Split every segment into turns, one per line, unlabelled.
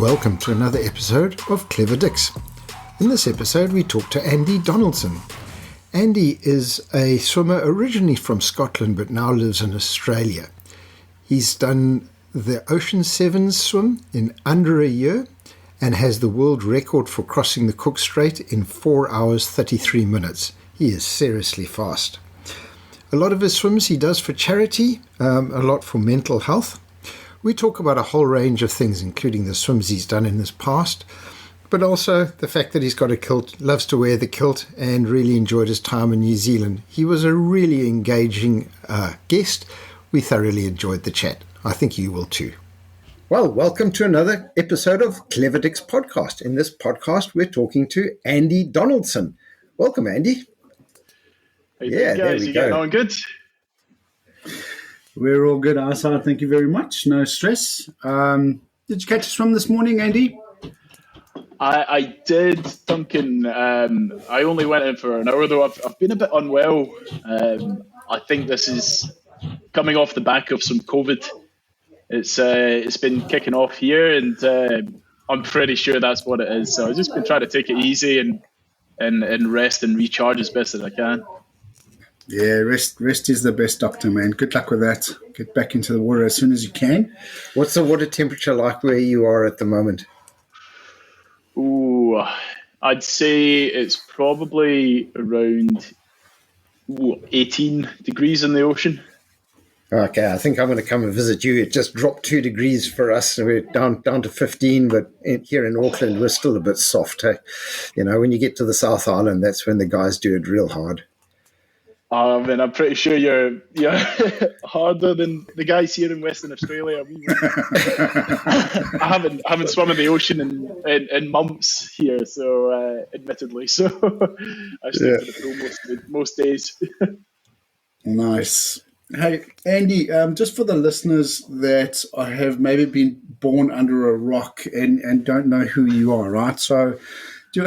welcome to another episode of Clever Dicks. In this episode we talk to Andy Donaldson. Andy is a swimmer originally from Scotland but now lives in Australia. He's done the Ocean Sevens swim in under a year and has the world record for crossing the Cook Strait in 4 hours 33 minutes. He is seriously fast. A lot of his swims he does for charity, a lot for mental health. We talk about a whole range of things, including the swims he's done in his past, but also the fact that he's got a kilt, loves to wear the kilt, and really enjoyed his time in New Zealand. He was a really engaging guest. We thoroughly enjoyed the chat. I think you will too. Well, welcome to another episode of Clever Dicks podcast. In this podcast, we're talking to Andy Donaldson. Welcome, Andy.
How you doing, guys? You getting on good?
We're all good, our side. Thank you very much. No stress. Did you catch a swim this morning, Andy?
I did, Duncan. I only went in for an hour, though. I've been a bit unwell. I think this is coming off the back of some COVID. It's been kicking off here, and I'm pretty sure that's what it is. So I've just been trying to take it easy and rest and recharge as best as I can.
Yeah, rest is the best doctor, man. Good luck with that. Get back into the water as soon as you can.
What's the water temperature like where you are at the moment?
Ooh, I'd say it's probably around 18 degrees in the ocean.
Okay, I think I'm going to come and visit you. It just dropped 2 degrees for us. We're down to 15, but here in Auckland, we're still a bit soft. Hey? You know, when you get to the South Island, that's when the guys do it real hard.
I mean, I'm pretty sure you're harder than the guys here in Western Australia. I haven't swum in the ocean in months here, so admittedly, so I stick to the pool most days.
Nice. Hey, Andy, just for the listeners that have maybe been born under a rock and don't know who you are, right? So do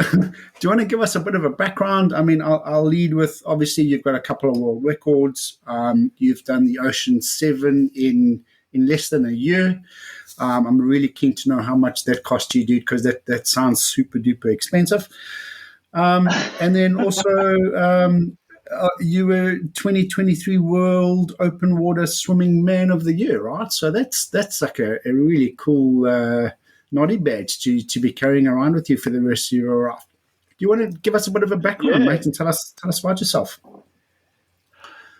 you want to give us a bit of a background? I mean, I'll lead with, obviously, you've got a couple of world records. You've done the Ocean 7 in less than a year. I'm really keen to know how much that cost you, dude, because that sounds super duper expensive. And then also, you were 2023 World Open Water Swimming Man of the Year, right? So that's like a really cool naughty badge to be carrying around with you for the rest of your life. Do you want to give us a bit of a background, mate, and tell us about yourself?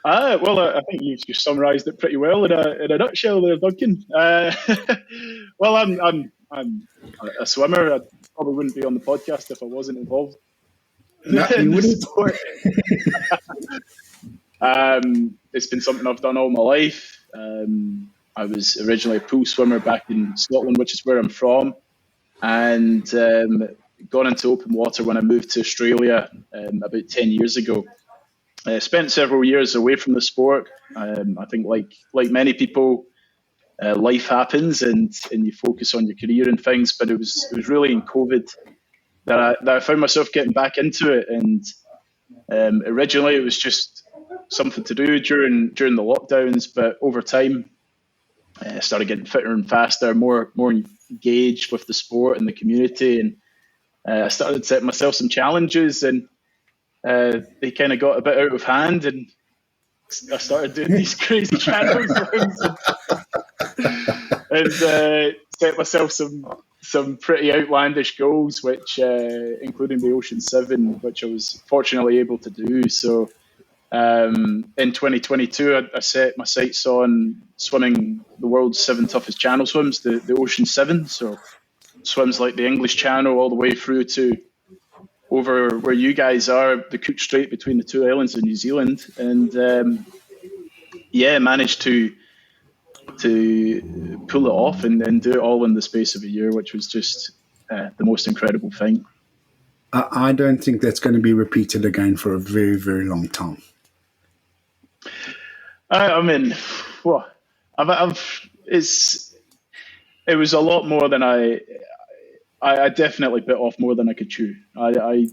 Well, I think you summarised it pretty well in a nutshell there, Duncan. Well, I'm a swimmer. I probably wouldn't be on the podcast if I wasn't involved.
No, you wouldn't.
It's been something I've done all my life. I was originally a pool swimmer back in Scotland, which is where I'm from, and gone into open water when I moved to Australia about 10 years ago. Spent several years away from the sport. I think like many people, life happens and you focus on your career and things, but it was really in COVID that I found myself getting back into it. And originally it was just something to do during the lockdowns, but over time I started getting fitter and faster, more engaged with the sport and the community, and I started setting myself some challenges, and they kind of got a bit out of hand, and I started doing these crazy channels and set myself some pretty outlandish goals, which including the Ocean 7, which I was fortunately able to do. So in 2022, I set my sights on swimming the world's 7 toughest channel swims, the Ocean 7. So swims like the English Channel all the way through to over where you guys are, the Cook Strait between the two islands of New Zealand. And managed to pull it off and do it all in the space of a year, which was just the most incredible thing.
I don't think that's going to be repeated again for a very, very long time.
I mean, well, it was a lot more than I definitely bit off more than I could chew. I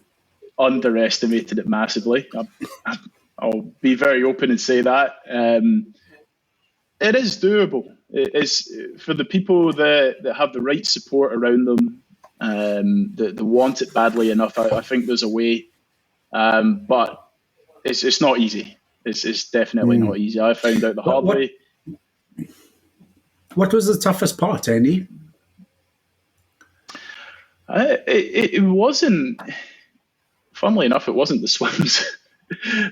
underestimated it massively. I'll be very open and say that. It is doable. It's for the people that have the right support around them, that want it badly enough. I think there's a way, but it's not easy. It's definitely not easy. I found out the hard way.
What was the toughest part, Andy?
It wasn't. Funnily enough, it wasn't the swims.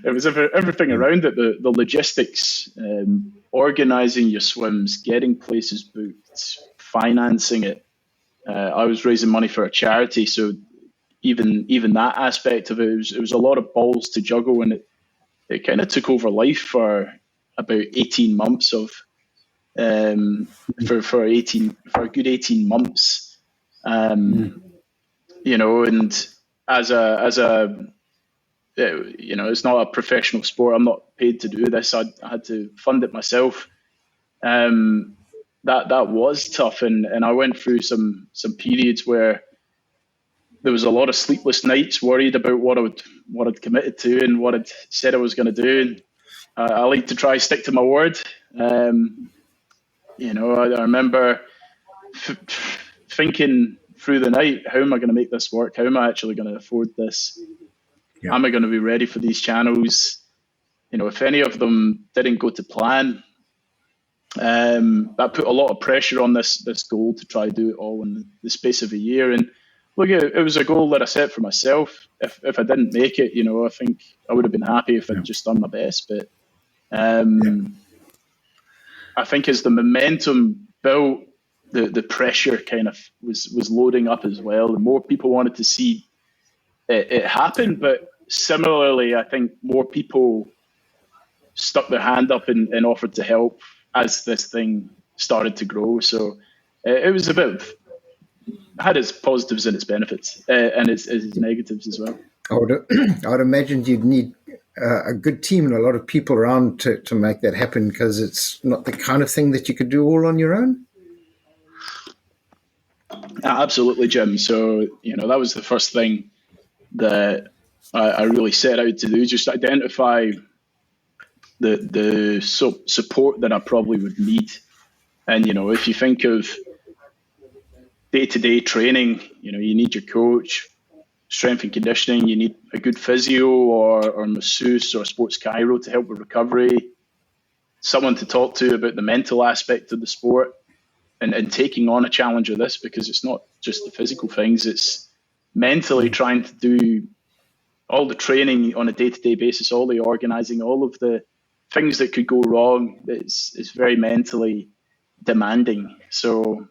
It was everything around it. The logistics, organising your swims, getting places booked, financing it. I was raising money for a charity, so even that aspect of it was a lot of balls to juggle, and it kind of took over life for about 18 months of for a good 18 months. You know, and as a you know, it's not a professional sport. I'm not paid to do this. I had to fund it myself. That was tough, and I went through some periods where there was a lot of sleepless nights, worried about what I'd committed to and what I'd said I was going to do. And I like to try stick to my word. You know, I remember thinking through the night, how am I going to make this work? How am I actually going to afford this? Yeah. Am I going to be ready for these channels? You know, if any of them didn't go to plan, that put a lot of pressure on this goal to try to do it all in the space of a year. And look, it was a goal that I set for myself. If I didn't make it, you know, I think I would have been happy if I'd just done my best. But I think as the momentum built, the pressure kind of was loading up as well. The more people wanted to see it happen, but similarly, I think more people stuck their hand up and offered to help as this thing started to grow. So it was had its positives and its benefits, and its negatives as well.
I would imagine you'd need a good team and a lot of people around to make that happen, because it's not the kind of thing that you could do all on your own.
Absolutely, Jim. So, you know, that was the first thing that I really set out to do, just identify the support that I probably would need. And, you know, if you think of day-to-day training, you know, you need your coach, strength and conditioning, you need a good physio or masseuse or sports chiro to help with recovery, someone to talk to about the mental aspect of the sport and taking on a challenge of this, because it's not just the physical things, it's mentally trying to do all the training on a day-to-day basis, all the organizing, all of the things that could go wrong. It's very mentally demanding. So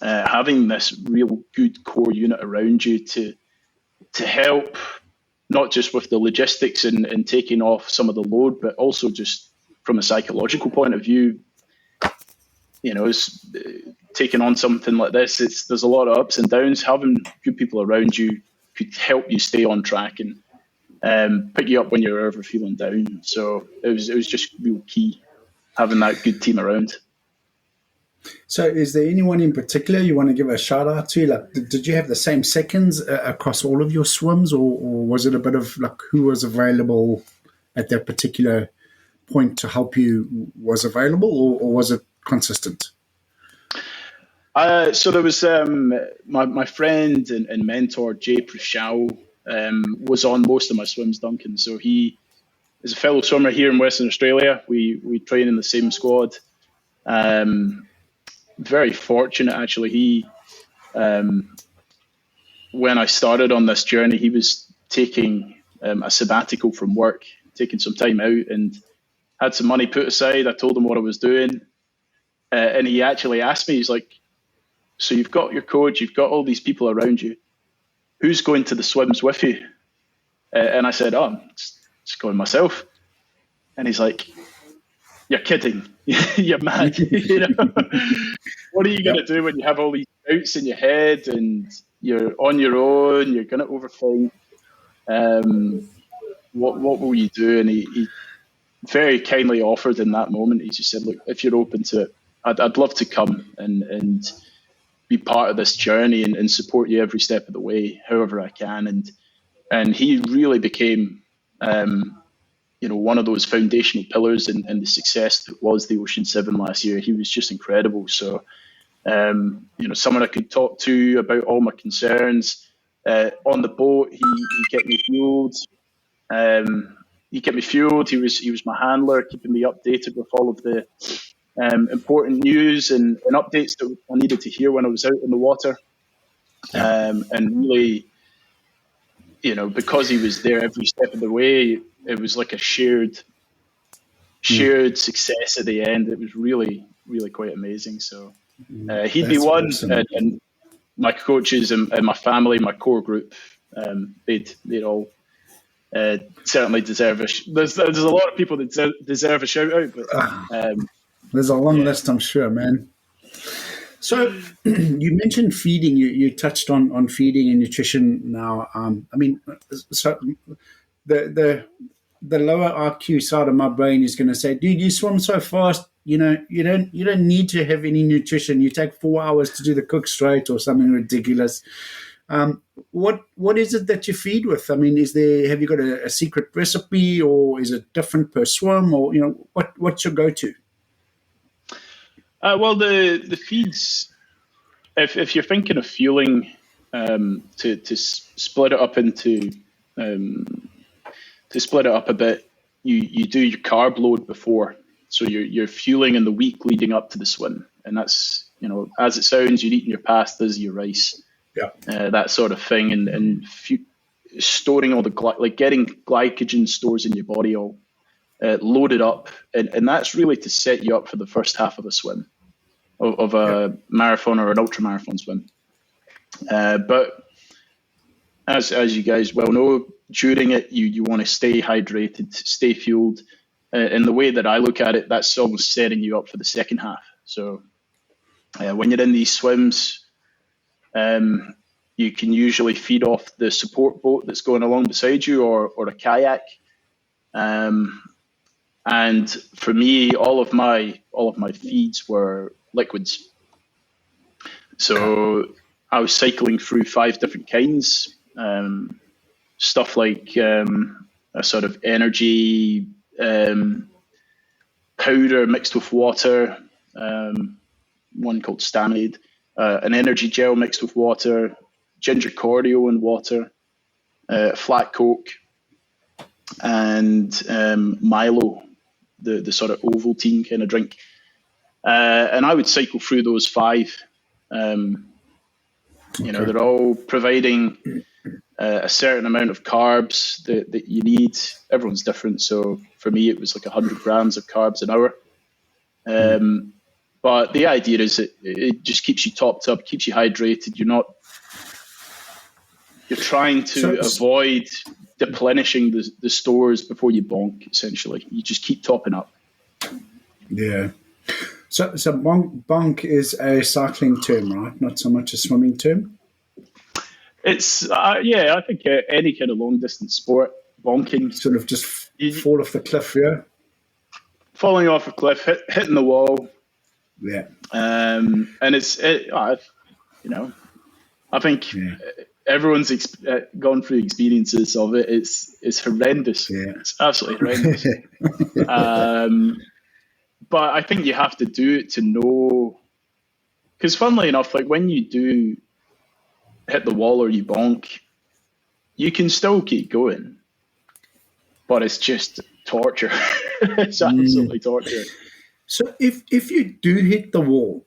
having this real good core unit around you to help, not just with the logistics and taking off some of the load, but also just from a psychological point of view, you know, it's taking on something like this. There's a lot of ups and downs. Having good people around you could help you stay on track and pick you up when you're ever feeling down. So it was just real key, having that good team around.
So is there anyone in particular you want to give a shout out to? Like, did you have the same seconds across all of your swims, or was it a bit of like who was available at that particular point to help you was available, or was it consistent?
So there was my friend and mentor, Jay Prushal, was on most of my swims, Duncan. So he is a fellow swimmer here in Western Australia. We train in the same squad. Very fortunate, actually. He, when I started on this journey, he was taking a sabbatical from work, taking some time out, and had some money put aside. I told him what I was doing, and he actually asked me, he's like, so you've got your coach, you've got all these people around you, who's going to the swims with you? And I said, I'm just going myself. And he's like, you're kidding. You're mad. You know? What are you going to do when you have all these doubts in your head and you're on your own, you're going to overthink? What will you do? And he very kindly offered in that moment. He just said, look, if you're open to it, I'd love to come and be part of this journey and support you every step of the way, however I can. And he really became one of those foundational pillars in the success that was the Ocean 7 last year. He was just incredible. So, someone I could talk to about all my concerns. On the boat, he kept me fueled. He was my handler, keeping me updated with all of the important news and updates that I needed to hear when I was out in the water. And really, because he was there every step of the way, it was like a shared success at the end. It was really, really quite amazing. So he'd be one, awesome. And my coaches and my family, my core group, they'd all certainly deserve there's a lot of people that deserve a shout out, but
there's a long list, I'm sure, man. So you mentioned feeding. You touched on feeding and nutrition now. So the lower IQ side of my brain is going to say, dude, you swim so fast, you don't need to have any nutrition. You take 4 hours to do the Cook Strait or something ridiculous. What is it that you feed with? I mean, have you got a secret recipe, or is it different per swim, or what's your go-to?
Well, the feeds, if you're thinking of fueling, to split it up into to split it up a bit, you do your carb load before, so you're fueling in the week leading up to the swim, and that's as it sounds, you're eating your pastas, your rice, that sort of thing, and storing all the getting glycogen stores in your body all loaded up, and that's really to set you up for the first half of a swim, of a marathon or an ultra marathon swim. But as you guys well know, during it you want to stay hydrated, stay fueled, and the way that I look at it, that's almost setting you up for the second half. So when you're in these swims, you can usually feed off the support boat that's going along beside you, or a kayak. And for me, all of my feeds were liquids. So I was cycling through 5 different kinds, stuff like a sort of energy powder mixed with water, one called Stamide, an energy gel mixed with water, ginger cordial and water, flat Coke, and Milo, the sort of Ovaltine kind of drink. And I would cycle through those 5. They're all providing a certain amount of carbs that you need. Everyone's different. So for me, it was like 100 grams of carbs an hour. But the idea is it just keeps you topped up, keeps you hydrated. You're trying to avoid deplenishing the stores before you bonk, essentially. You just keep topping up. Yeah.
So bonk is a cycling term, right? Not so much a swimming term?
It's, I think any kind of long distance sport, bonking.
Sort of just fall off the cliff, yeah?
Falling off a cliff, hitting the wall.
Yeah.
And I think everyone's gone through experiences of it. It's horrendous. Yeah. It's absolutely horrendous. But I think you have to do it to know, because funnily enough, like when you do hit the wall or you bonk, you can still keep going, but it's just torture. It's absolutely torture.
So if you do hit the wall,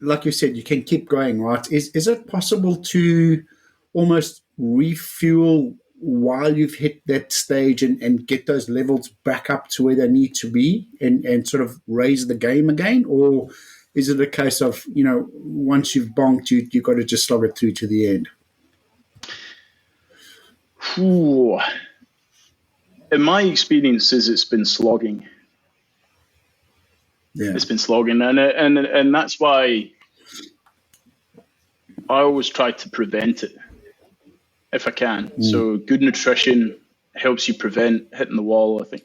like you said, you can keep going, right? Is it possible to almost refuel while you've hit that stage and get those levels back up to where they need to be and sort of raise the game again? Or is it a case of, once you've bonked, you've got to just slog it through to the end?
Ooh. In my experiences, it's been slogging. Yeah. It's been slogging, and that's why I always try to prevent it if I can. So good nutrition helps you prevent hitting the wall, I think.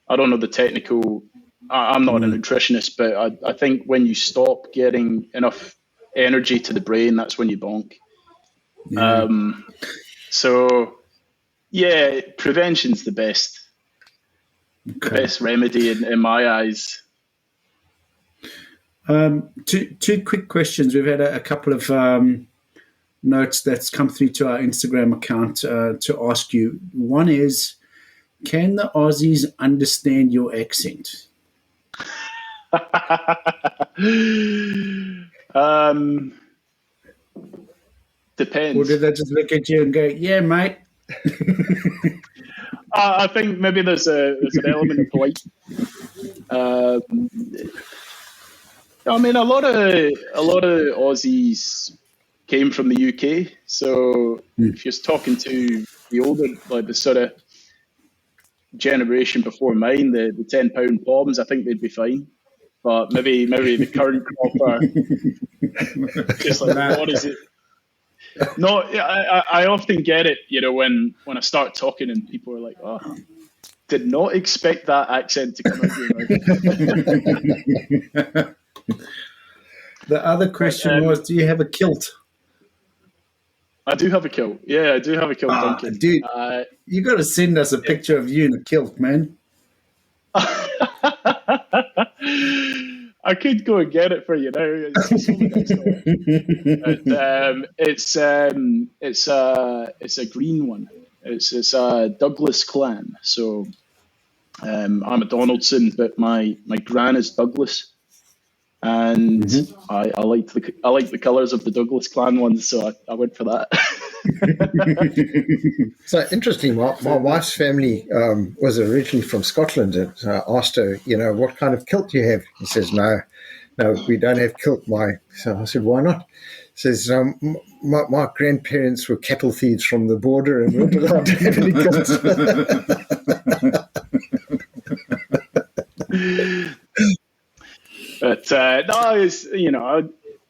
I don't know the technical, I'm not a nutritionist, but I think when you stop getting enough energy to the brain, that's when you bonk. Yeah. So, prevention's the best the best remedy in my eyes.
Two quick questions. We've had a couple of notes that's come through to our Instagram account to ask you. One is, can the Aussies understand your accent?
Depends.
Or did they just look at you and go, "Yeah, mate"?
I think maybe there's an element of polite. I mean, a lot of Aussies came from the UK, so if you're talking to the older, like the sort of generation before mine, the £10 bombs, I think they'd be fine. But maybe the current crop are just like, what is it? No, I often get it, when I start talking and people are like, "Oh, did not expect that accent to come out of your mouth."
The other question was, do you have a kilt?
I do have a kilt. Yeah, I do have a kilt, Duncan.
Dude, you got to send us a picture of you in a kilt, man.
I could go and get it for you now. It's a green one. It's a Douglas clan. So I'm a Donaldson, but my gran is Douglas, and I like the colours of the Douglas clan ones, so I went for that.
So interesting. My wife's family was originally from Scotland, and I asked her, what kind of kilt do you have? He says, no, we don't have kilt. So I said, why not? He says, my grandparents were cattle thieves from the border and weren't allowed to have any kilts.
But no, it's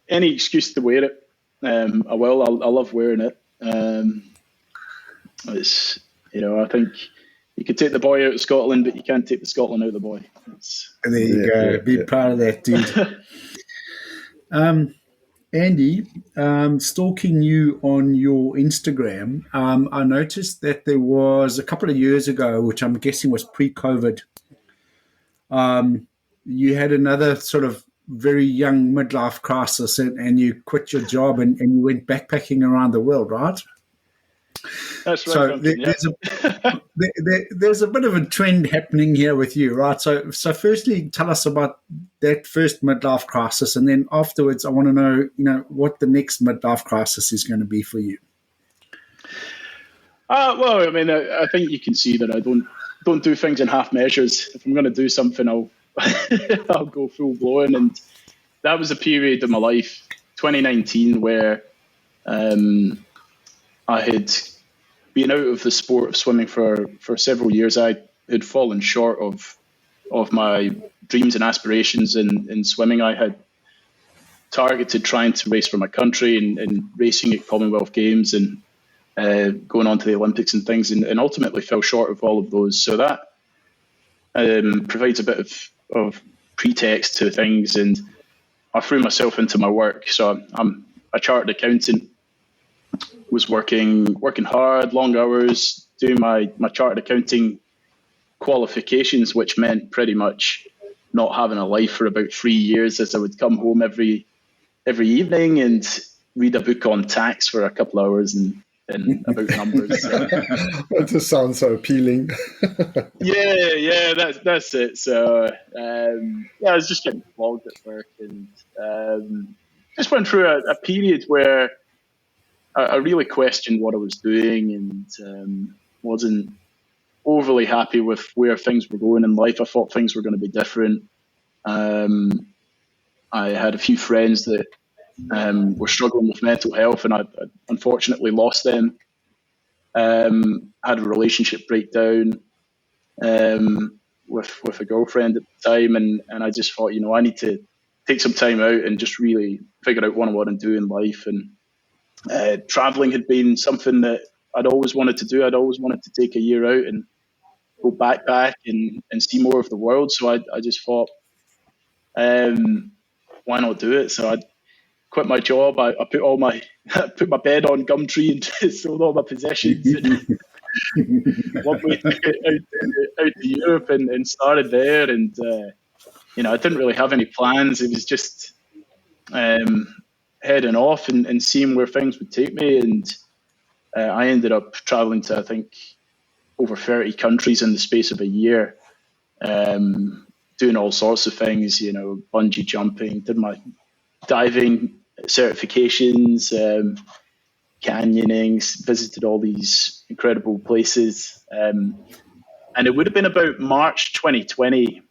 any excuse to wear it. I will. I love wearing it. It's I think you could take the boy out of Scotland, but you can't take the Scotland out of the boy.
There you go. Be proud of that, dude. Andy, stalking you on your Instagram, I noticed that there was a couple of years ago, which I'm guessing was pre-COVID. You had another sort of very young midlife crisis, and you quit your job and you went backpacking around the world, right?
That's right.
So there's a bit of a trend happening here with you, right? So firstly, tell us about that first midlife crisis, and then afterwards, I want to know, what the next midlife crisis is going to be for you.
Well, I mean, I think you can see that I don't do things in half measures. If I'm going to do something, I'll go full blown, and that was a period of my life, 2019, where I had been out of the sport of swimming for several years. I had fallen short of my dreams and aspirations in swimming. I had targeted trying to race for my country and racing at Commonwealth Games and going on to the Olympics and things, and ultimately fell short of all of those. So that provides a bit of pretext to things, and I threw myself into my work. So I'm a chartered accountant, was working hard, long hours, doing my chartered accounting qualifications, which meant pretty much not having a life for about 3 years, as I would come home every evening and read a book on tax for a couple of hours and about numbers.
That just sounds so appealing.
yeah, that's it. So I was just getting flogged at work, and just went through a period where I really questioned what I was doing, and wasn't overly happy with where things were going in life. I thought things were going to be different. I had a few friends that were struggling with mental health, and I unfortunately lost them. Had a relationship breakdown with a girlfriend at the time, and I just thought, I need to take some time out and just really figure out what I want to do in life. And traveling had been something that I'd always wanted to do. I'd always wanted to take a year out and go backpack and see more of the world. So I just thought, why not do it? So I quit my job. I put my bed on Gumtree and sold all my possessions. And One way ticket out to Europe and started there. And, I didn't really have any plans. It was just heading off and seeing where things would take me. And I ended up traveling to, I think, over 30 countries in the space of a year, doing all sorts of things, bungee jumping, did my diving certifications, canyoning, visited all these incredible places. And it would have been about March 2020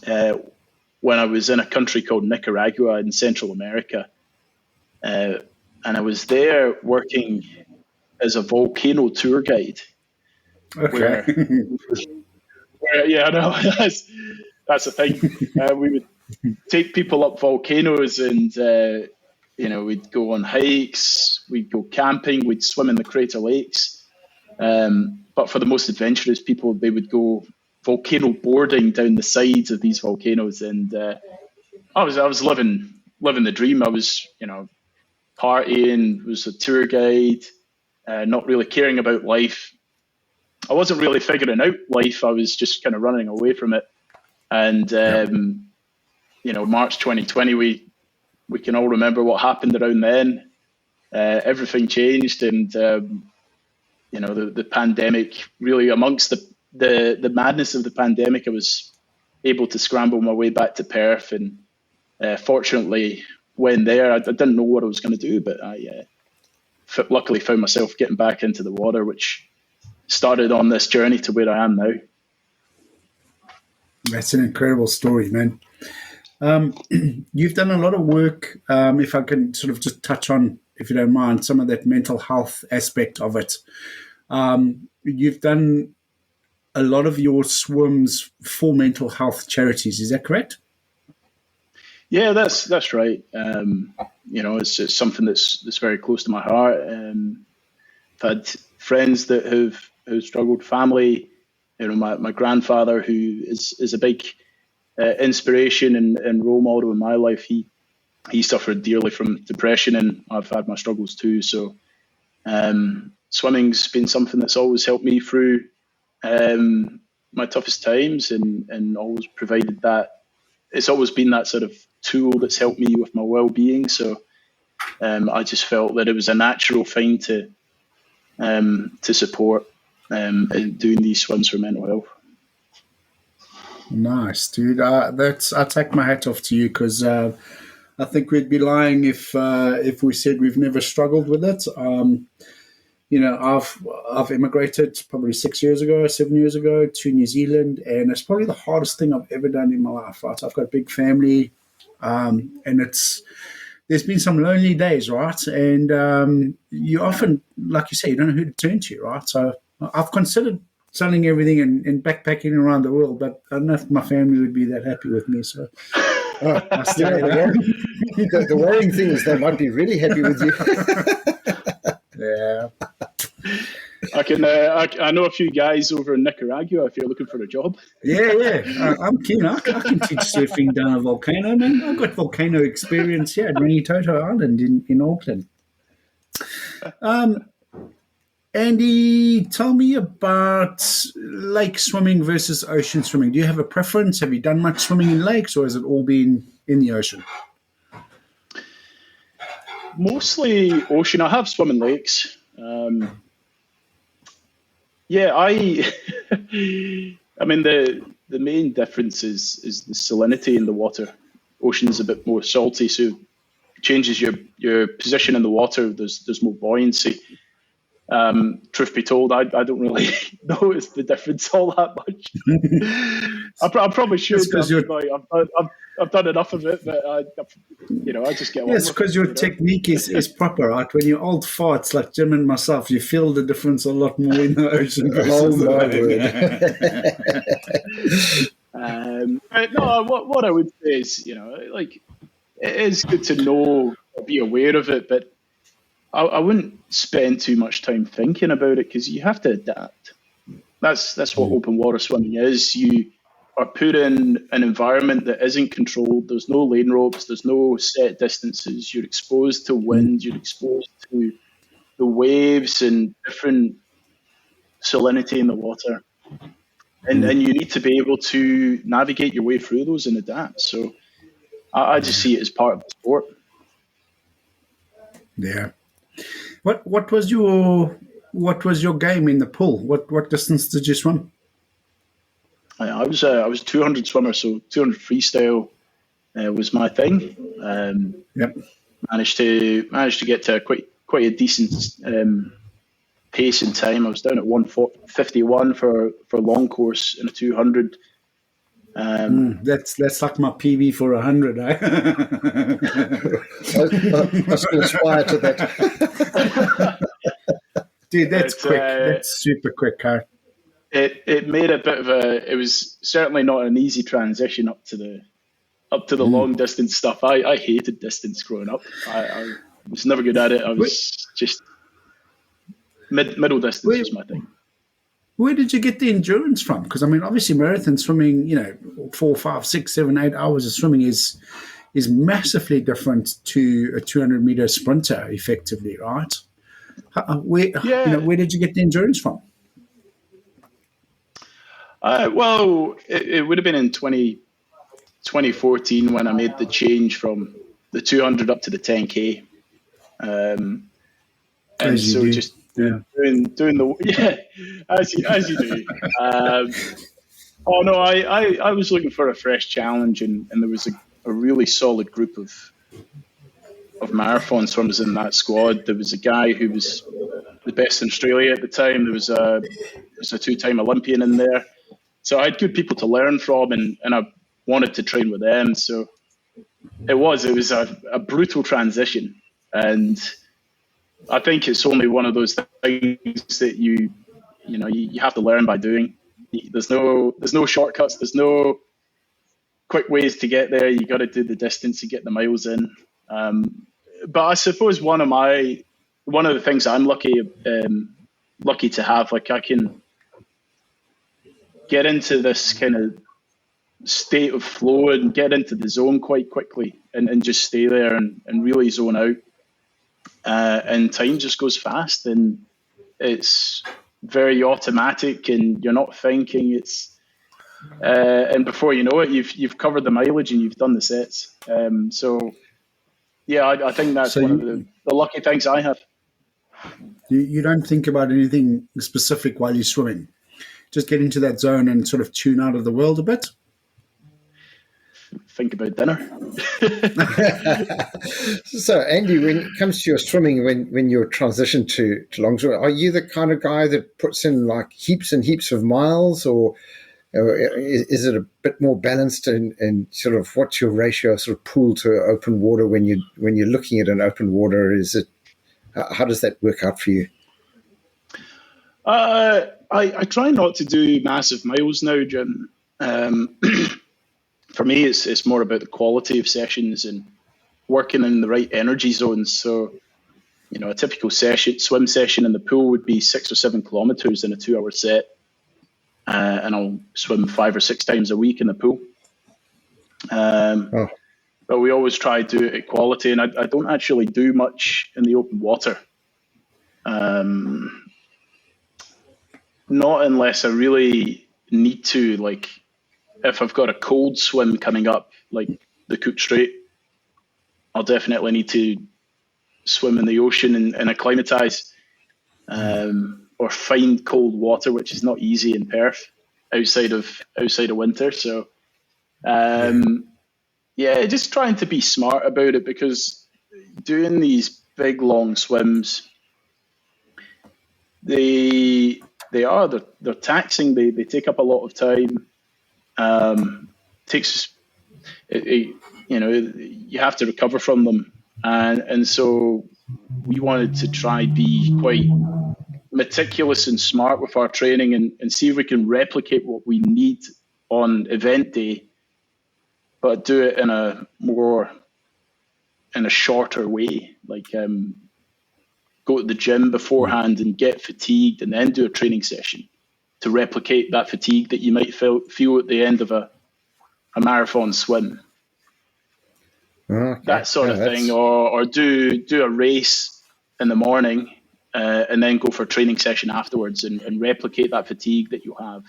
when I was in a country called Nicaragua in Central America. And I was there working as a volcano tour guide.
Okay.
Yeah, I know. That's the thing. We would take people up volcanoes and, we'd go on hikes, we'd go camping, we'd swim in the crater lakes. But for the most adventurous people, they would go volcano boarding down the sides of these volcanoes. And I was living the dream. I was, partying, was a tour guide, not really caring about life. I wasn't really figuring out life. I was just kind of running away from it. And, March 2020, we can all remember what happened around then. Everything changed. And, the pandemic, really amongst the madness of the pandemic, I was able to scramble my way back to Perth. And fortunately, when there, I didn't know what I was going to do, but I luckily found myself getting back into the water, which started on this journey to where I am now.
That's an incredible story, man. You've done a lot of work, if I can sort of just touch on, if you don't mind, some of that mental health aspect of it. You've done a lot of your swims for mental health charities. Is that correct?
Yeah, that's right. It's something that's very close to my heart. I've had friends that have struggled, family. My grandfather, who is a big inspiration and role model in my life. He suffered dearly from depression, and I've had my struggles too. So swimming's been something that's always helped me through my toughest times, and always provided that. It's always been that sort of tool that's helped me with my well-being. So I just felt that it was a natural thing to support in doing these swims for mental health. Nice,
dude. I take my hat off to you, because I think we'd be lying if we said we've never struggled with it. I've immigrated probably 7 years ago to New Zealand, and it's probably the hardest thing I've ever done in my life. Right, I've got a big family, and there's been some lonely days, right? And you often, like you say, you don't know who to turn to, right? So I've considered selling everything and backpacking around the world, but I don't know if my family would be that happy with me. So
I still the worrying thing is they might be really happy with you.
Yeah.
I know a few guys over in Nicaragua if you're looking for a job.
Yeah. I'm keen. I can teach surfing down a volcano, man. I've got volcano experience here at Rangitoto Island in Auckland. Andy, tell me about lake swimming versus ocean swimming. Do you have a preference? Have you done much swimming in lakes, or has it all been in the ocean?
Mostly ocean. I have swum in lakes. I mean, the main difference is the salinity in the water. Ocean's a bit more salty, so it changes your position in the water. There's more buoyancy. Truth be told, I don't really notice the difference all that much. I probably should. I've done enough of it, but I just get.
Yes, because your technique is proper, right? When you're old farts like Jim and myself, you feel the difference a lot more in the ocean.
What I would say is, it is good to know, be aware of it, but I wouldn't spend too much time thinking about it, because you have to adapt. That's what open water swimming is. You are put in an environment that isn't controlled. There's no lane ropes. There's no set distances. You're exposed to wind. You're exposed to the waves and different salinity in the water. And you need to be able to navigate your way through those and adapt. So I just see it as part of the sport.
Yeah. What was your game in the pool? What distance did you swim?
I was a 200 swimmer, so 200 freestyle was my thing.
Yep.
Managed to get to quite a decent pace in time. I was down at 1:51 for long course in a 200.
That's like my PB for 100. Eh?
I still aspire to that.
Dude, that's quick. That's super quick, huh?
It made a bit of a. It was certainly not an easy transition up to the long distance stuff. I hated distance growing up. I was never good at it. I was just middle distance was my thing.
Where did you get the endurance from? Because I mean, obviously, marathon swimming, 4, 5, 6, 7, 8 hours of swimming is massively different to a 200-meter sprinter, effectively, right? Where did you get the endurance from?
Well, it would have been in 2014 when I made the change from the 200 up to the 10K. And so just doing the as you do. I was looking for a fresh challenge, and there was a really solid group of marathon swimmers in that squad. There was a guy who was the best in Australia at the time. There was a 2-time Olympian in there. So I had good people to learn from, and I wanted to train with them. So it was a brutal transition, and I think it's only one of those things that you have to learn by doing. There's no shortcuts. There's no quick ways to get there. You got to do the distance and get the miles in. But I suppose one of the things I'm lucky to have, like I can get into this kind of state of flow and get into the zone quite quickly and just stay there and really zone out. And time just goes fast, and it's very automatic, and you're not thinking. And before you know it, you've covered the mileage and you've done the sets. So yeah, I think that's one of the lucky things I have.
You don't think about anything specific while you're swimming. Just get into that zone and sort of tune out of the world a bit.
Think about dinner.
So, Andy, when it comes to your swimming, when you transition to long swim, are you the kind of guy that puts in like heaps and heaps of miles, or is it a bit more balanced? And sort of what's your ratio of sort of pool to open water when you're looking at an open water? Is it how does that work out for you?
I try not to do massive miles now, Jim. For me, it's more about the quality of sessions and working in the right energy zones. So, a typical swim session in the pool would be 6 or 7 kilometers in a 2-hour set. And I'll swim 5 or 6 times a week in the pool. But we always try to do it at quality, and I don't actually do much in the open water. Not unless I really need to, like if I've got a cold swim coming up, like the Cook Strait, I'll definitely need to swim in the ocean and acclimatise, or find cold water, which is not easy in Perth outside of winter. So, just trying to be smart about it, because doing these big long swims, they're taxing. They take up a lot of time. You have to recover from them, and so we wanted to try be quite meticulous and smart with our training and see if we can replicate what we need on event day, but do it in a shorter way, like go to the gym beforehand and get fatigued and then do a training session to replicate that fatigue that you might feel at the end of a marathon swim. Okay. That sort of thing, or do a race in the morning and then go for a training session afterwards and replicate that fatigue that you have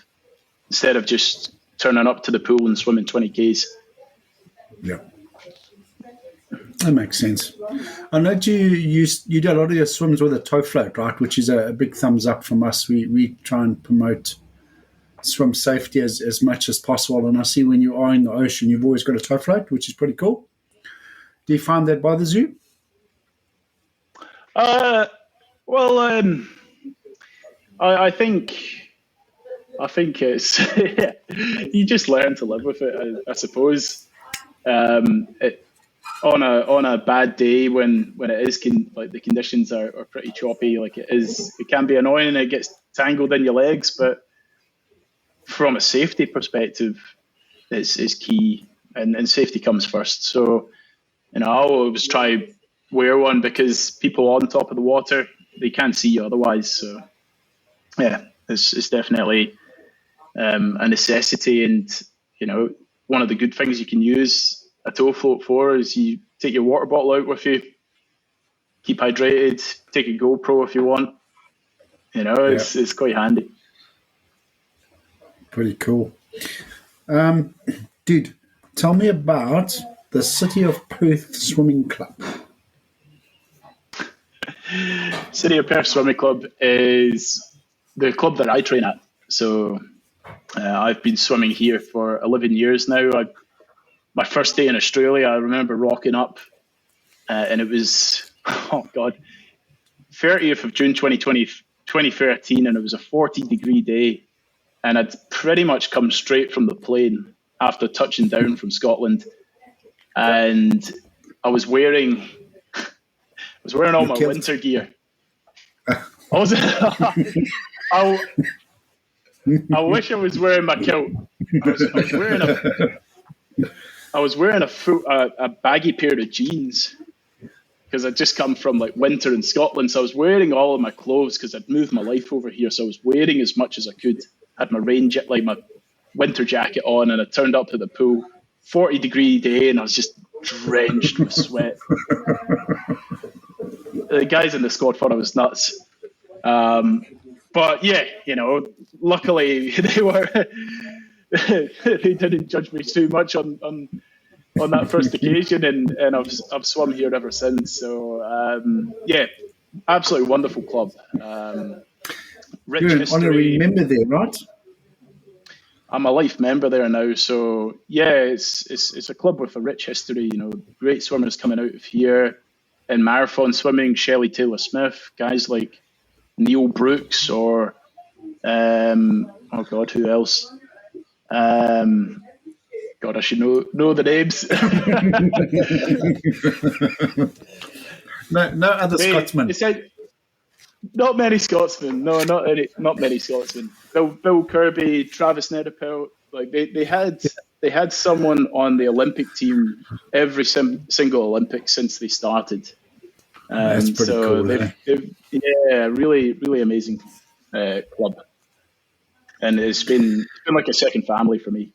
instead of just turning up to the pool and swimming 20 Ks.
Yeah. That makes sense. I know you do a lot of your swims with a toe float, right? Which is a big thumbs up from us. We try and promote swim safety as much as possible. And I see when you are in the ocean, you've always got a toe float, which is pretty cool. Do you find that bothers you?
Well, I think it's you just learn to live with it, I suppose. On a bad day when it is like the conditions are pretty choppy, like it can be annoying and it gets tangled in your legs. But from a safety perspective, it's key, and safety comes first. So I always try wear one because people on top of the water, they can't see you otherwise. So yeah, it's definitely a necessity. And one of the good things you can use a toe float for is you take your water bottle out with you, keep hydrated, take a GoPro if you want. It's quite handy.
Pretty cool. Dude, tell me about the City of Perth Swimming Club.
City of Perth Swimming Club is the club that I train at. So I've been swimming here for 11 years now. My first day in Australia, I remember rocking up, and it was, 30th of June 2013, and it was a 40-degree day. And I'd pretty much come straight from the plane after touching down from Scotland. And I was wearing all my winter gear. I wish I was wearing my kilt. I was wearing a baggy pair of jeans because I'd just come from like winter in Scotland. So I was wearing all of my clothes because I'd moved my life over here. So I was wearing as much as I could. Had my my winter jacket on, and I turned up to the pool, 40-degree day, and I was just drenched with sweat. The guys in the squad thought I was nuts. But yeah, luckily they didn't judge me too much on that first occasion, and I've swum here ever since. So yeah, absolutely wonderful club. Rich
You're an
history.
honorary member there, right?
I'm a life member there now. So yeah, it's a club with a rich history. Great swimmers coming out of here in marathon swimming. Shelley Taylor-Smith, guys like Neil Brooks, or who else? I should know the names.
No other Scotsmen.
Not many Scotsmen. No, not many Scotsmen. Bill Kirby, Travis Netherpelt. Like they had someone on the Olympic team every single Olympics since they started.
That's pretty cool.
They've really, really amazing club, and it's been like a second family for me.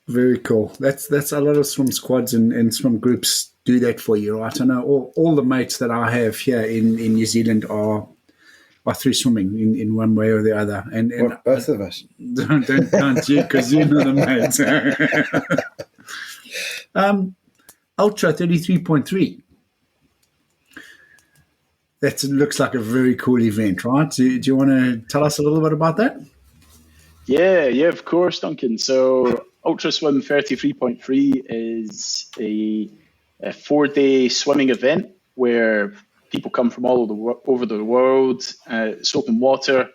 Very cool. That's a lot of swim squads and swim groups do that for you, right? I know all the mates that I have here in New Zealand are through swimming in one way or the other. And
both of us.
Don't you, because you're not a mate. Ultra 33.3. That looks like a very cool event, right? Do you want to tell us a little bit about that?
Yeah, of course, Duncan. So Ultra Swim 33.3 is a 4-day swimming event where people come from all over the world. It's open water,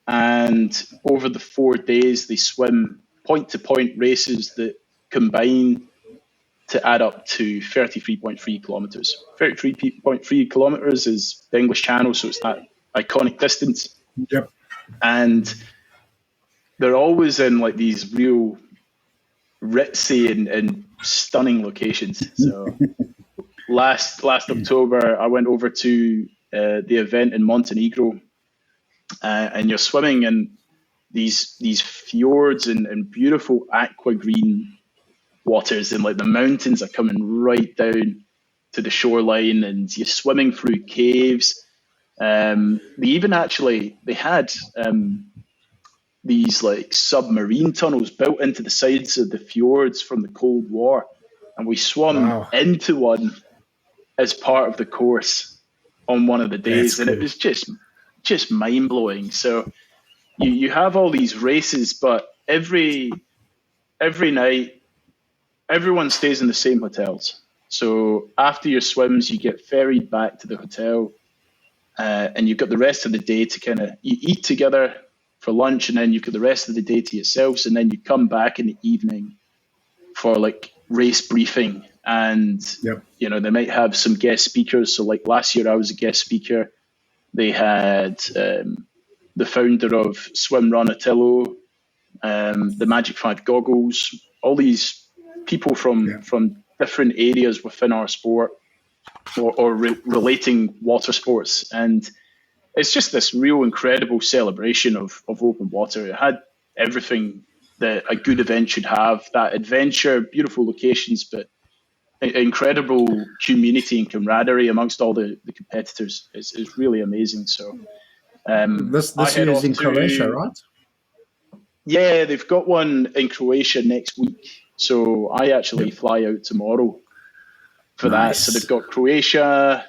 and over the 4 days they swim point-to-point races that combine to add up to 33.3 kilometres. 33.3 kilometres is the English Channel, so it's that iconic distance.
Yep.
And they're always in like these real ritzy and stunning locations. So last October, I went over to the event in Montenegro, and you're swimming in these fjords and beautiful aqua green waters, and like the mountains are coming right down to the shoreline, and you're swimming through caves, They had these like submarine tunnels built into the sides of the fjords from the Cold War, and we swum into one as part of the course on one of the days. That's cool. And it was just mind blowing. So you have all these races, but every night everyone stays in the same hotels. So after your swims, you get ferried back to the hotel, and you've got the rest of the day to you eat together for lunch, and then you've got the rest of the day to yourselves, and then you come back in the evening for like race briefing. And they might have some guest speakers. So like last year I was a guest speaker. They had the founder of Swim Run Attilo, the Magic 5 goggles, all these people from different areas within our sport or relating water sports. And it's just this real incredible celebration of open water. It had everything that a good event should have: that adventure, beautiful locations, but incredible community and camaraderie amongst all the competitors. Is really amazing. So
this year is in Croatia, right?
Yeah, they've got one in Croatia next week. So I actually fly out tomorrow for that. So they've got Croatia,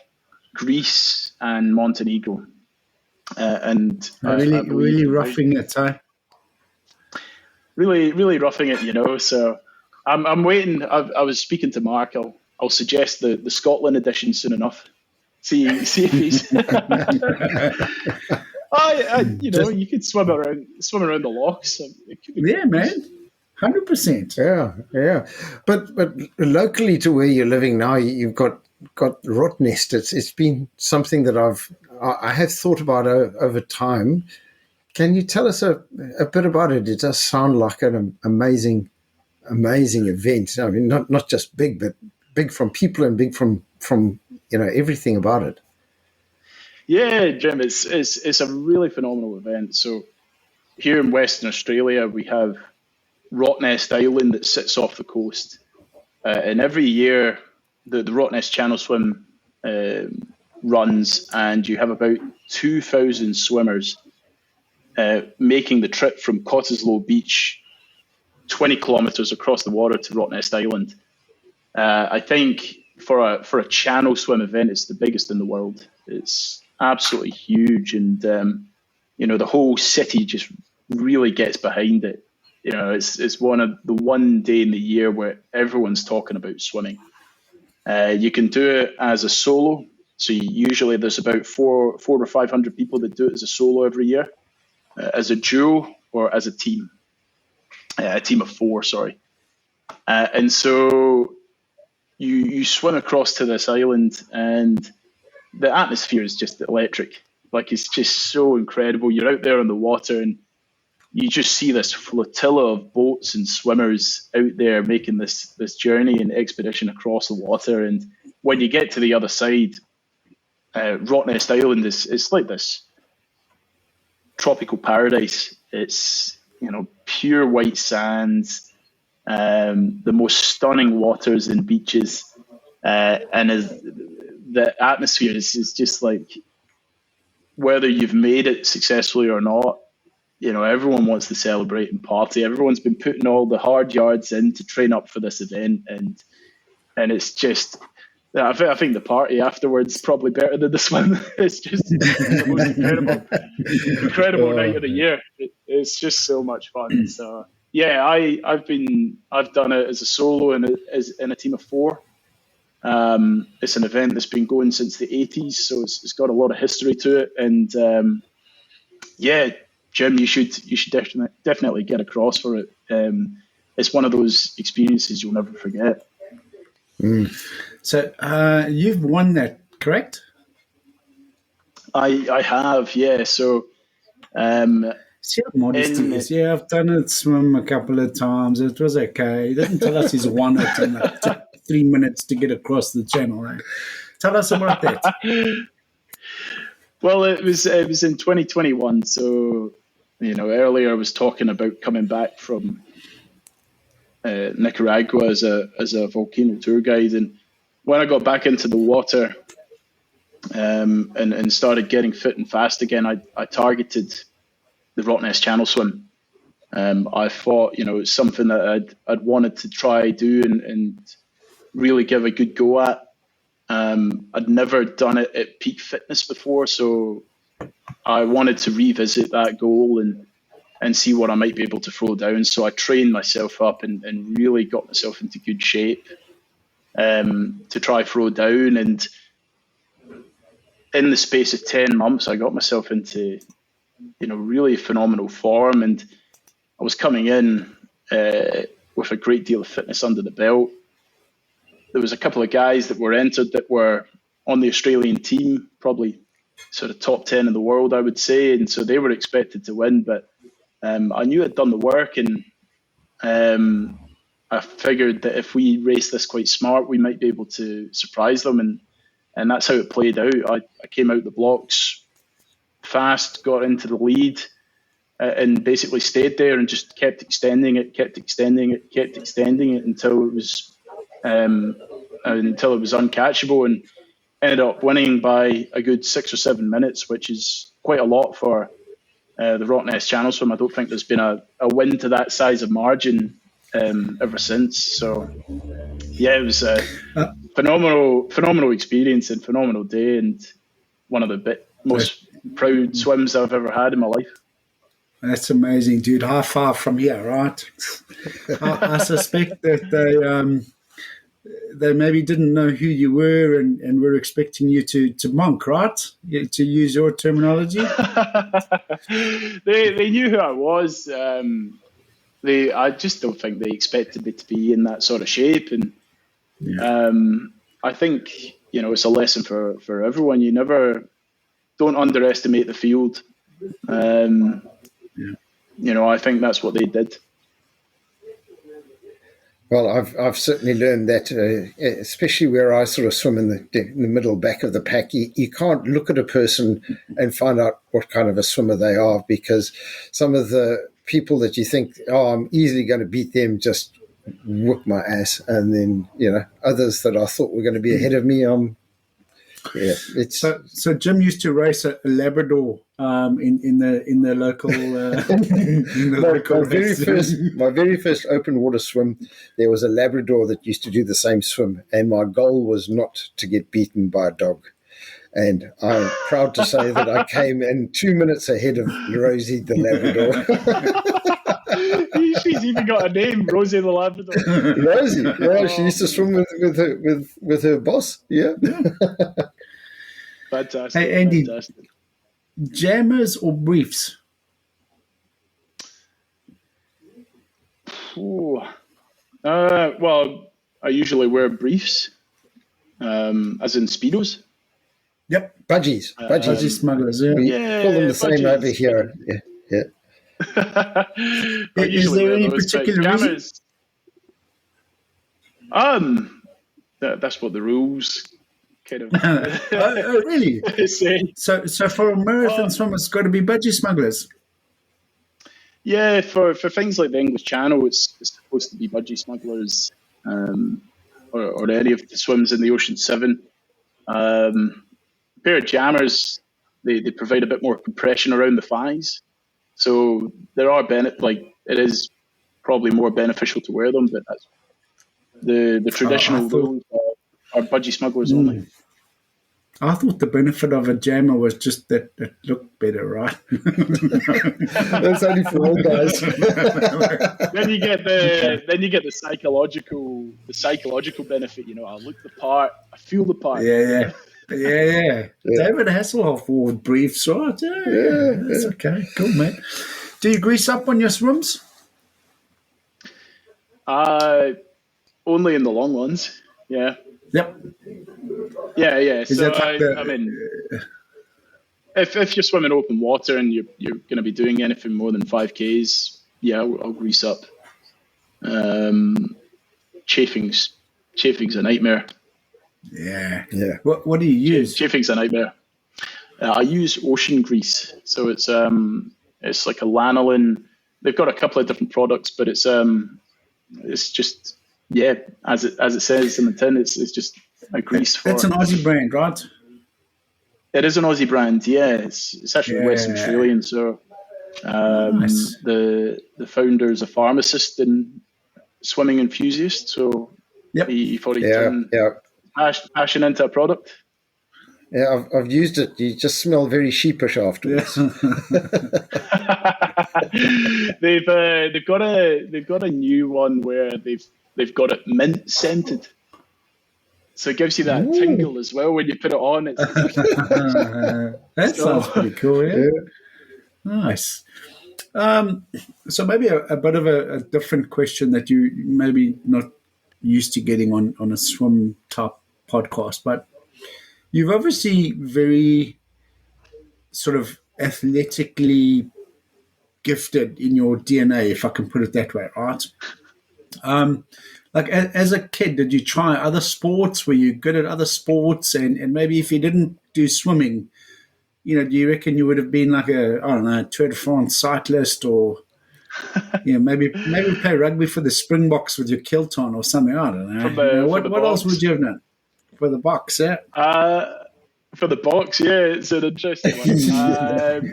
Greece, and Montenegro.
Really roughing it, huh?
Really roughing it, So I'm waiting. I was speaking to Mark. I'll suggest the Scotland edition soon enough. See if he's. You could swim around the locks.
Yeah, man. 100%.
Yeah. But locally to where you're living now, you've got Rottnest. It's been something that I have thought about over time. Can you tell us a bit about it? It does sound like an amazing event. I mean, not just big, but big from people and big from everything about it.
Yeah, Jim, it's a really phenomenal event. So here in Western Australia, we have Rottnest Island that sits off the coast, and every year the Rottnest Channel Swim runs, and you have about 2,000 swimmers making the trip from Cottesloe Beach, 20 kilometres across the water to Rottnest Island. I think for a channel swim event, it's the biggest in the world. It's absolutely huge, and the whole city just really gets behind it. It's one day in the year where everyone's talking about swimming. You can do it as a solo. So usually there's about 400 or 500 people that do it as a solo every year, as a duo or as a team of 4, sorry. And so you swim across to this island, and the atmosphere is just electric. Like, it's just so incredible. You're out there on the water, and you just see this flotilla of boats and swimmers out there making this journey and expedition across the water. And when you get to the other side, Rottnest Island it's like this tropical paradise. It's pure white sands, the most stunning waters and beaches, and the atmosphere is just like, whether you've made it successfully or not, everyone wants to celebrate and party. Everyone's been putting all the hard yards in to train up for this event, and it's just, I think the party afterwards is probably better than the swim. It's just the most incredible night of the year. It's just so much fun. So yeah, I've done it as a solo and as in a team of 4. It's an event that's been going since the 80s, so it's got a lot of history to it. And Jim, you should definitely get across for it. It's one of those experiences you'll never forget.
So you've won that, correct?
I have, yeah. So
see how modest he is. Yeah, I've done it swim a couple of times. It was okay. He didn't tell us he's won it, and it took 3 minutes to get across the channel. Right? Tell us about that.
Well, it was in 2021. So earlier I was talking about coming back from Nicaragua as a volcano tour guide, and when I got back into the water, and started getting fit and fast again, I targeted the Rottnest Channel swim. I thought, it was something that I'd wanted to try do and really give a good go at. I'd never done it at peak fitness before, so I wanted to revisit that goal and see what I might be able to throw down. So I trained myself up and really got myself into good shape to try throw down. And in the space of 10 months, I got myself into, really phenomenal form. And I was coming in with a great deal of fitness under the belt. There was a couple of guys that were entered that were on the Australian team, probably sort of top 10 in the world, I would say. And so they were expected to win, but I knew I'd done the work, and I figured that if we raced this quite smart, we might be able to surprise them. And that's how it played out. I came out the blocks fast, got into the lead, and basically stayed there and just kept extending it until it was uncatchable, and ended up winning by a good 6 or 7 minutes, which is quite a lot for the Rottnest Channel swim. I don't think there's been a win to that size of margin ever since. So yeah, it was a phenomenal experience and phenomenal day, and one of the most proud swims I've ever had in my life.
That's amazing, dude. How far from here, right? I suspect that they maybe didn't know who you were and were expecting you to monk, right? To use your terminology.
They knew who I was. I just don't think they expected me to be in that sort of shape. And I think, it's a lesson for everyone. Don't underestimate the field. I think that's what they did.
Well, I've certainly learned that, especially where I sort of swim in the middle back of the pack, you can't look at a person and find out what kind of a swimmer they are, because some of the people that you think, I'm easily going to beat them, just whoop my ass. And then, others that I thought were going to be ahead of me,
So Jim used to race a Labrador in the local.
My very first open water swim, there was a Labrador that used to do the same swim, and my goal was not to get beaten by a dog. And I'm proud to say that I came in 2 minutes ahead of Rosie the Labrador.
She's even got a name, Rosie the Labrador.
Rosie, yeah, she used to swim with her boss. Yeah.
Fantastic.
Hey, Andy,
fantastic.
Jammers or briefs?
Well, I usually wear briefs, as in Speedos.
Yep.
Budgies.
Budgie smugglers, yeah.
We call them the same
budgies.
over here. Yeah.
Is there any particular reason?
That's what the rules kind of.
Oh, really?
say.
So for a marathon swimmer, it's got to be budgie smugglers.
Yeah, for things like the English Channel, it's supposed to be budgie smugglers, or any of the swims in the Ocean 7. A pair of jammers, they provide a bit more compression around the thighs, so there are it is probably more beneficial to wear them, but that's the traditional rules are budgie smugglers only.
I thought the benefit of a jammer was just that it looked better, right?
That's only for old guys.
Then you get the psychological benefit. I look the part, I feel the part.
Yeah. David Hasselhoff wore briefs, right? Yeah, that's okay. Cool, man. Do you grease up on your swims?
Only in the long ones. Yeah.
Yep.
Yeah. So if you're swimming open water and you're going to be doing anything more than 5Ks, I'll grease up. Chafing's a nightmare.
Yeah. What do you use?
Chafing's a nightmare. I use ocean grease, so it's like a lanolin. They've got a couple of different products, but it's just as it says in the tin, it's just a grease.
That's an Aussie brand, right?
It is an Aussie brand, yeah. It's actually West Australian. So
Nice.
the founder is a pharmacist and swimming enthusiast. So
Yep.
he thought he'd
Yeah,
turn passion into a product.
yeah. I've used it. You just smell very sheepish afterwards.
They've got a new one where they've got it mint scented. So it gives you that tingle as well when you put it on.
That sounds pretty cool, yeah. Nice. So maybe a bit of a different question that you maybe not used to getting on a swim type podcast, but you've obviously very sort of athletically gifted in your DNA, if I can put it that way, right? Like as a kid, did you try other sports? Were you good at other sports? And maybe if you didn't do swimming, do you reckon you would have been like Tour de France cyclist, or maybe play rugby for the Springboks with your kilt on or something? I don't know. What else would you have done for the Boks? Yeah.
For the Boks, yeah, it's an interesting one.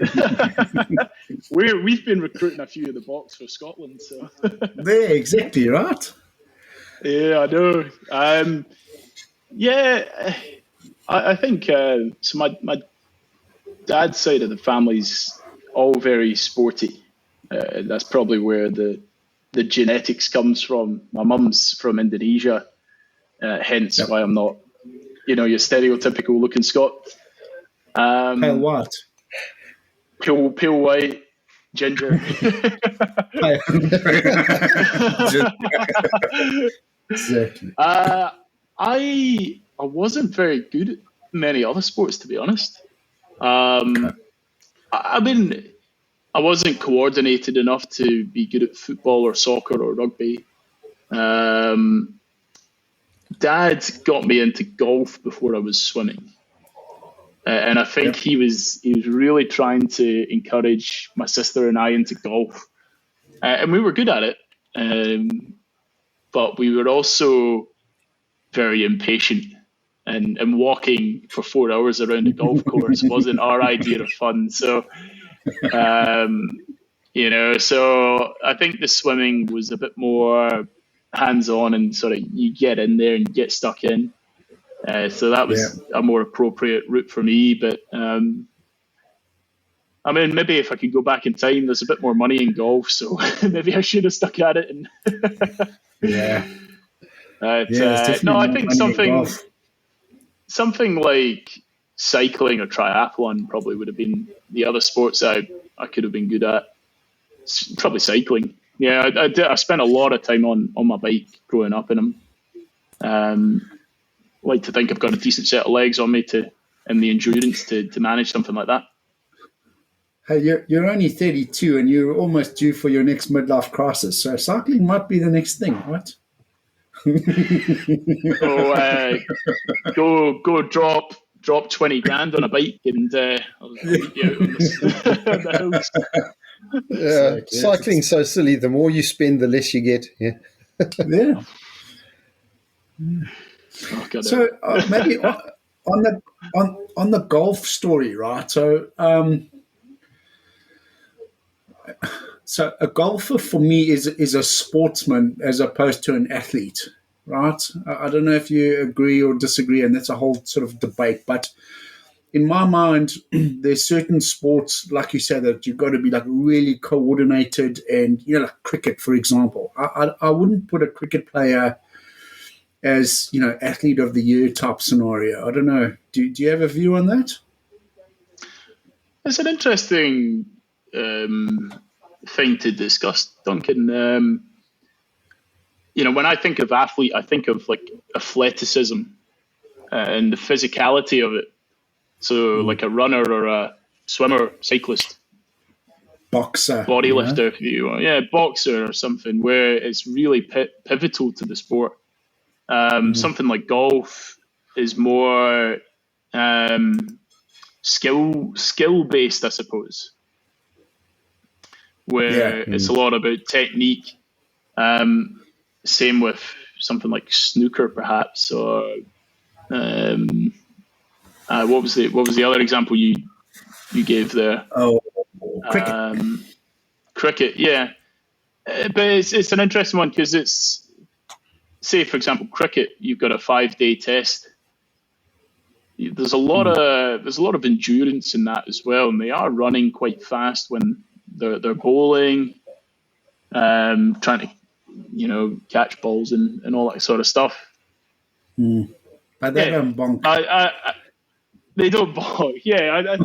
We've been recruiting a few of the Boks for Scotland, so
there, exactly right.
Yeah, I know. I think so. My dad's side of the family's all very sporty. That's probably where the genetics comes from. My mum's from Indonesia, hence why I'm not, your stereotypical looking Scot.
Pale what?
Pale white, ginger.
Exactly.
I wasn't very good at many other sports, to be honest. I wasn't coordinated enough to be good at football or soccer or rugby. Dad got me into golf before I was swimming, and I think he was really trying to encourage my sister and I into golf, and we were good at it. But we were also very impatient, and walking for 4 hours around the golf course wasn't our idea of fun. So, so I think the swimming was a bit more hands-on and sort of you get in there and get stuck in. So that was a more appropriate route for me. But maybe if I could go back in time, there's a bit more money in golf, so maybe I should have stuck at it. And I think something like cycling or triathlon probably would have been the other sports I could have been good at. Probably cycling. Yeah, I spent a lot of time on my bike growing up, and I'm like to think I've got a decent set of legs on me and the endurance to manage something like that.
Hey, you're only 32 and you're almost due for your next midlife crisis, so cycling might be the next thing, right?
Go drop 20 grand on a bike and I'll meet you out on the hills.
Yeah, cycling's so silly. The more you spend, the less you get. Yeah.
Yeah. So maybe on the golf story, right? So so a golfer for me is a sportsman as opposed to an athlete, right? I don't know if you agree or disagree, and that's a whole sort of debate. But in my mind, there's certain sports, like you said, that you've got to be like really coordinated, and like cricket, for example. I wouldn't put a cricket player as athlete of the year type scenario. I don't know. Do you have a view on that?
It's an interesting thing to discuss, Duncan. When I think of athlete, I think of like athleticism and the physicality of it. So like a runner or a swimmer, cyclist,
boxer,
bodylifter, if you want. Boxer or something where it's really pivotal to the sport. Something like golf is more skill based, I suppose, where it's a lot about technique. Same with something like snooker, perhaps, or What was the other example you gave there?
Oh, cricket.
Cricket, yeah. But it's an interesting one because it's, say for example, cricket. You've got a 5-day test. There's a lot of endurance in that as well, and they are running quite fast when they're bowling, trying to catch balls and all that sort of stuff.
But they don't bonk.
They don't bonk. Yeah,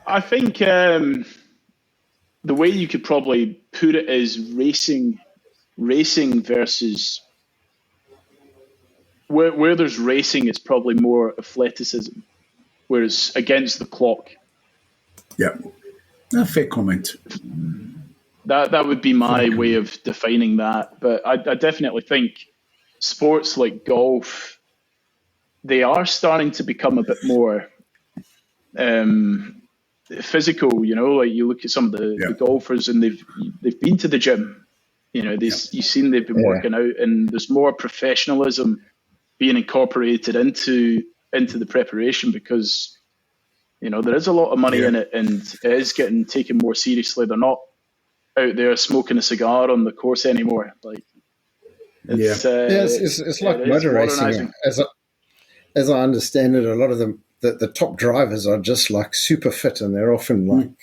I think the way you could probably put it is racing versus where there's racing, it's probably more athleticism, whereas against the clock.
Yeah, a fair comment.
That would be my way of defining that. But I definitely think sports like golf, they are starting to become a bit more physical. Like you look at some of the golfers, and they've been to the gym. You've seen they've been working out, and there's more professionalism being incorporated into the preparation because there is a lot of money in it, and it is getting taken more seriously. They're not out there smoking a cigar on the course anymore. Like
it's like motor racing. As I understand it, a lot of them, the top drivers are just like super fit, and they're often like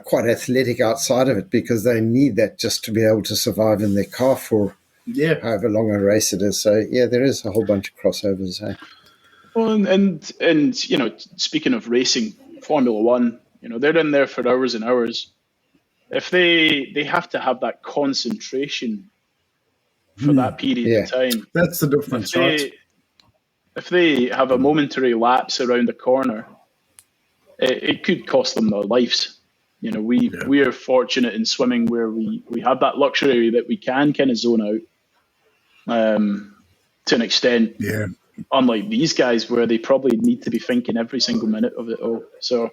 quite athletic outside of it because they need that just to be able to survive in their car for however long a race it is. So there is a whole bunch of crossovers.
Well, and speaking of racing, Formula One, they're in there for hours and hours. If they have to have that concentration for that period of time,
that's the difference, right?
If they have a momentary lapse around the corner, it could cost them their lives. We are fortunate in swimming where we have that luxury that we can kind of zone out to an extent.
Yeah.
Unlike these guys, where they probably need to be thinking every single minute of it all. So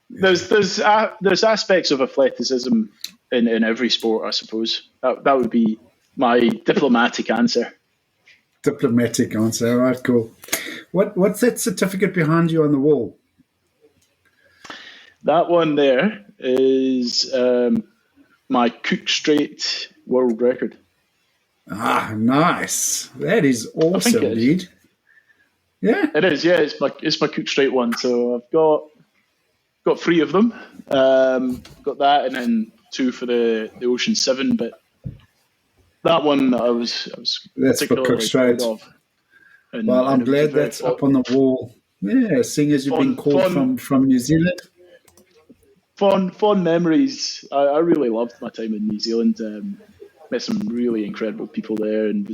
there's aspects of athleticism in every sport, I suppose. That would be my diplomatic answer.
Diplomatic answer. All right, cool. What's that certificate behind you on the wall?
That one there is my Cook Strait world record.
Ah, nice. That is awesome, dude. Yeah,
it is. Yeah, it's my Cook Strait one. So I've got 3 of them. Got that, and then 2 for the Ocean 7. But that one I was
that's for Cook Strait. Well, I'm glad that's up on the wall. Yeah, seeing as you've been called from New Zealand.
Fond memories. I really loved my time in New Zealand. Met some really incredible people there, and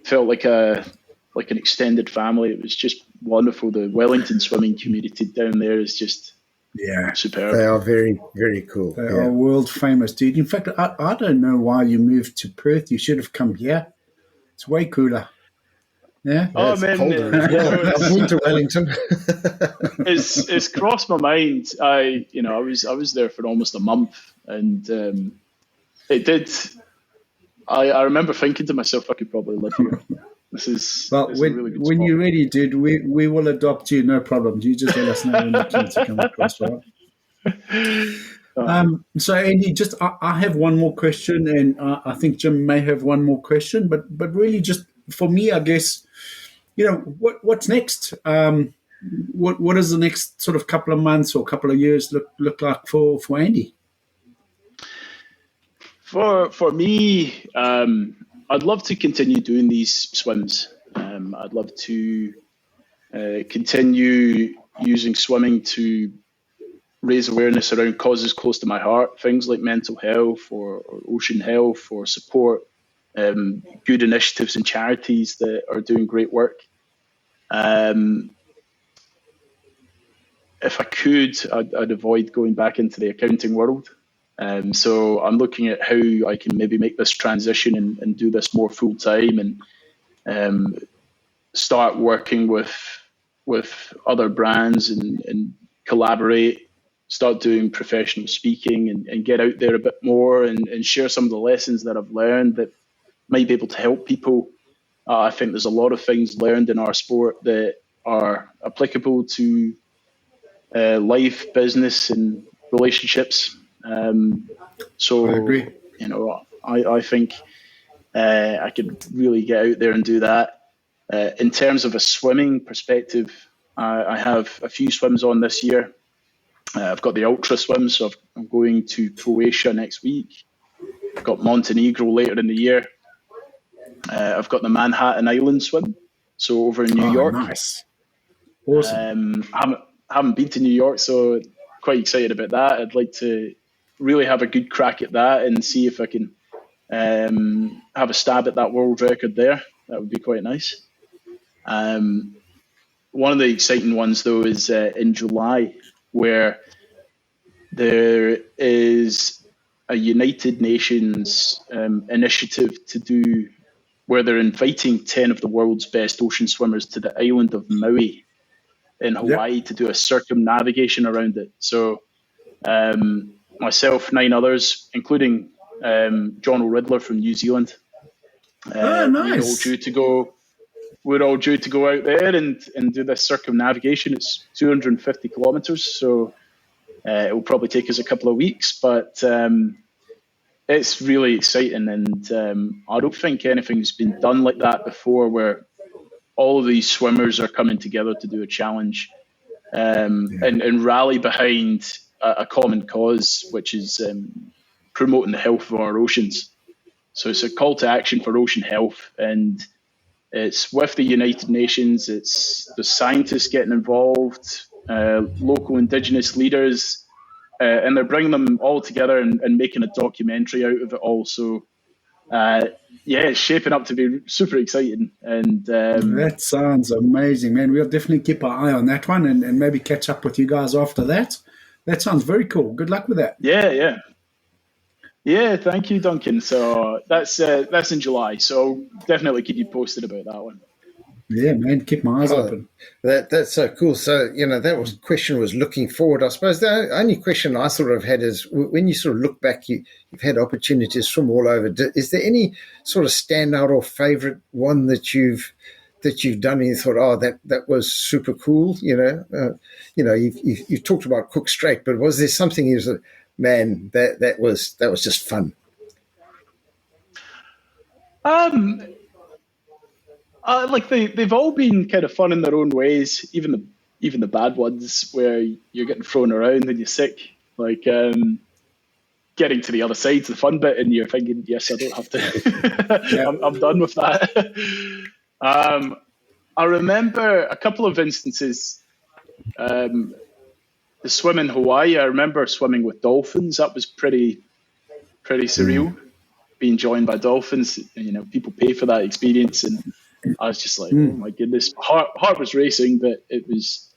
felt like an extended family. It was just wonderful. The Wellington swimming community down there is just superb.
They are very, very cool.
They are world famous, dude. In fact, I don't know why you moved to Perth. You should have come here. It's way cooler. Yeah.
Oh man,
I've been to Wellington.
It's crossed my mind. I was there for almost a month, and it did. I remember thinking to myself, I could probably live here. This is
a really good spot. When you're ready, dude, we will adopt you, no problem. You just let us know when you're keen to come across, right? So Andy, just I have one more question, and I think Jim may have one more question, but really just for me, I guess, what's next? What does the next sort of couple of months or couple of years look like for Andy?
For me, I'd love to continue doing these swims. I'd love to continue using swimming to raise awareness around causes close to my heart, things like mental health or ocean health, or support good initiatives and charities that are doing great work. If I could, I'd avoid going back into the accounting world. So I'm looking at how I can maybe make this transition and do this more full time, and start working with other brands and collaborate, start doing professional speaking and get out there a bit more and share some of the lessons that I've learned that might be able to help people I think there's a lot of things learned in our sport that are applicable to life, business, and relationships. So
I agree.
I think I could really get out there and do that. In terms of a swimming perspective, I have a few swims on this year. I've got the ultra swim, so I'm going to Croatia next week. I've got Montenegro later in the year. I've got the Manhattan Island swim, so over in New York.
Nice. Awesome.
Haven't been to New York, so quite excited about that. I'd like to really have a good crack at that and see if I can have a stab at that world record there. That would be quite nice. One of the exciting ones, though, is in July, where there is a United Nations initiative to do, where they're inviting 10 of the world's best ocean swimmers to the island of Maui in Hawaii to do a circumnavigation around it. So myself, 9 others, including John O'Riddler from New Zealand,
nice.
We're all due to go out there and do this circumnavigation. It's 250 kilometers, so it will probably take us a couple of weeks, but it's really exciting. And I don't think anything's been done like that before, where all of these swimmers are coming together to do a challenge and rally behind a common cause, which is promoting the health of our oceans. So it's a call to action for ocean health, and it's with the United Nations. It's the scientists getting involved, local indigenous leaders, and they're bringing them all together and making a documentary out of it all. So, it's shaping up to be super exciting. And
that sounds amazing, man. We'll definitely keep our eye on that one and maybe catch up with you guys after that. That sounds very cool. Good luck with that.
Yeah, thank you, Duncan. So that's in July. So definitely keep you posted about that one.
Yeah, man, keep my eyes open.
That's so cool. So, that question was looking forward. I suppose the only question I sort of had is, when you sort of look back, you've had opportunities from all over. Is there any sort of standout or favorite one that you've done and you thought, that was super cool? You talked about Cook Strait, but was there something you said, man, that was just fun?
They've all been kind of fun in their own ways, even the bad ones where you're getting thrown around and you're sick, like getting to the other side's the fun bit and you're thinking, yes, I don't have to. I'm done with that. I remember a couple of instances. The swim in Hawaii, I remember swimming with dolphins. That was pretty surreal, being joined by dolphins. People pay for that experience, and I was just like, oh my goodness, heart was racing, but it was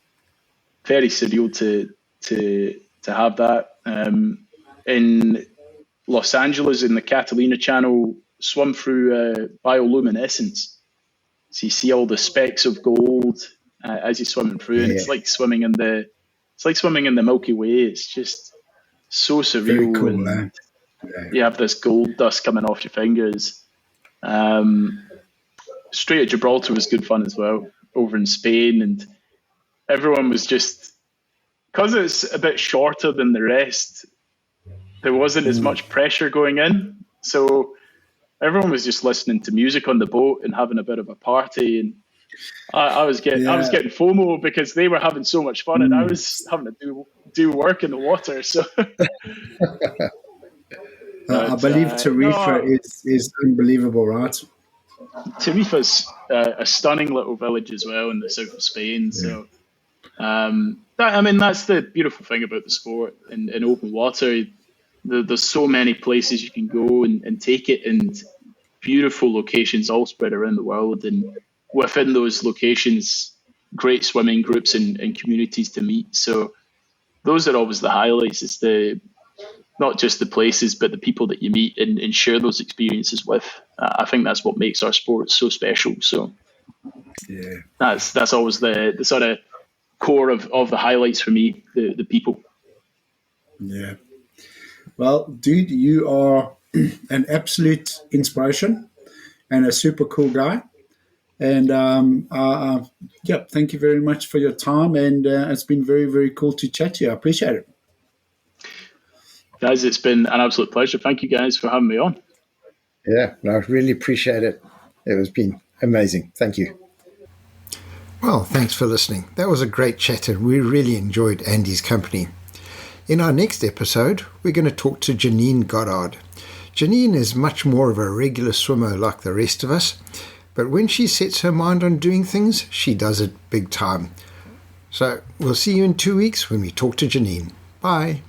very surreal to have that. In Los Angeles, in the Catalina Channel, swum through bioluminescence. So you see all the specks of gold as you're swimming through, and it's like swimming in the Milky Way. It's just so surreal.
Very cool, man.
You have this gold dust coming off your fingers. Strait of Gibraltar was good fun as well, over in Spain, and everyone was just, because it's a bit shorter than the rest, there wasn't as much pressure going in, so everyone was just listening to music on the boat and having a bit of a party, and I was getting FOMO because they were having so much fun and I was having to do work in the water. So
I believe Tarifa is unbelievable, right?
Tarifa's a stunning little village as well in the south of Spain. So that's the beautiful thing about the sport in open water. There's so many places you can go and take it, and beautiful locations all spread around the world, and within those locations, great swimming groups and communities to meet. So those are always the highlights. It's not just the places, but the people that you meet and share those experiences with. I think that's what makes our sport so special. So that's always the sort of core of the highlights for me, the people.
Yeah. Well, dude, you are an absolute inspiration and a super cool guy. And thank you very much for your time. And it's been very, very cool to chat to you. I appreciate it.
Guys, it's been an absolute pleasure. Thank you guys for having me on.
Yeah, I really appreciate it. It has been amazing. Thank you. Well, thanks for listening. That was a great chat, and we really enjoyed Andy's company. In our next episode, we're going to talk to Janine Goddard. Janine is much more of a regular swimmer like the rest of us, but when she sets her mind on doing things, she does it big time. So we'll see you in 2 weeks when we talk to Janine. Bye.